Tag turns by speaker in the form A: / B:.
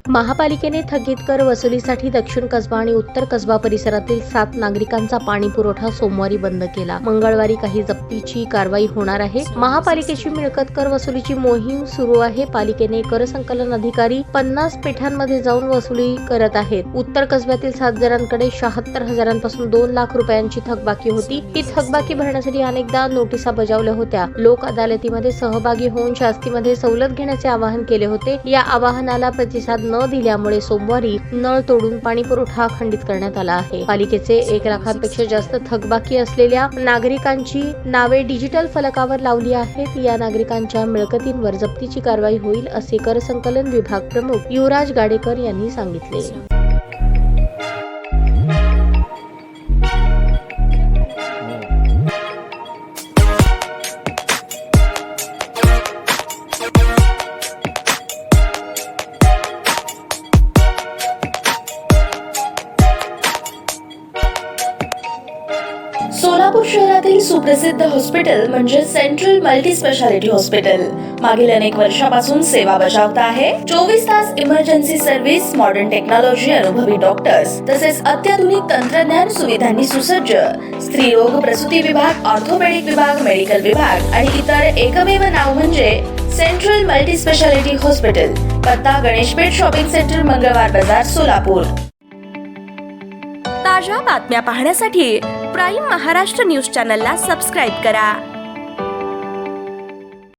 A: महापालिकेने थकीत कर वसुलीसाठी दक्षिण कसबा आणि उत्तर कसबा परिसरातील 7 नागरिकांचा पाणी पुरवठा सोमवारी बंद केला। मंगळवारी काही जप्तीची कारवाई होणार आहे। महापालिकेची मिळकत कर वसुलीची मोहीम सुरू आहे। पालिकेने कर संकलन अधिकारी 50 पेठांमध्ये जाऊन वसुली करत आहेत। उत्तर कसब्यातील 7 जणांकडे 76,000पासून 2 लाख रुपयांची थकबाकी होती। ही थकबाकी भरण्यासाठी अनेकदा नोटिसा बजावल्या होत्या। लोक अदालतीमध्ये सहभागी होऊन शास्तीमध्ये सवलत घेण्याचे आवाहन केले होते। या आवाहनाला प्रतिसाद न दिल्यामुळे सोमवारी नळ तोडून पाणी पुरवठा खंडित करण्यात आला आहे। पालिकेचे 1 लाखापेक्षा जास्त थकबाकी असलेल्या नागरिकांची नावे डिजिटल फलकावर लावली आहेत। या नागरिकांच्या मिळकतींवर जप्तीची कारवाई होईल असे कर संकलन विभाग प्रमुख युवराज गाडेकर यांनी सांगितले।
B: सोलापूर शहरातील सुप्रसिद्ध हॉस्पिटल म्हणजे सेंट्रल मल्टी स्पेशालिटी हॉस्पिटल मागील अनेक वर्षापासून सेवा बजावत आहे। 24 तास इमर्जन्सी सर्व्हिस, मॉडर्न टेक्नॉलॉजी, अनुभवी डॉक्टर्स तसेच अत्याधुनिक तंत्रज्ञान सुविधांनी सुसज्ज स्त्रीरोग प्रसूती विभाग, ऑर्थोपेडिक विभाग, मेडिकल विभाग आणि इतर एकमेव नाव म्हणजे सेंट्रल मल्टी स्पेशालिटी हॉस्पिटल। पत्ता गणेशपेठ शॉपिंग सेंटर, मंगळवार बाजार, सोलापूर। ताज्या बातम्या पाहण्यासाठी प्राईम महाराष्ट्र न्यूज चॅनलला सबस्क्राईब करा।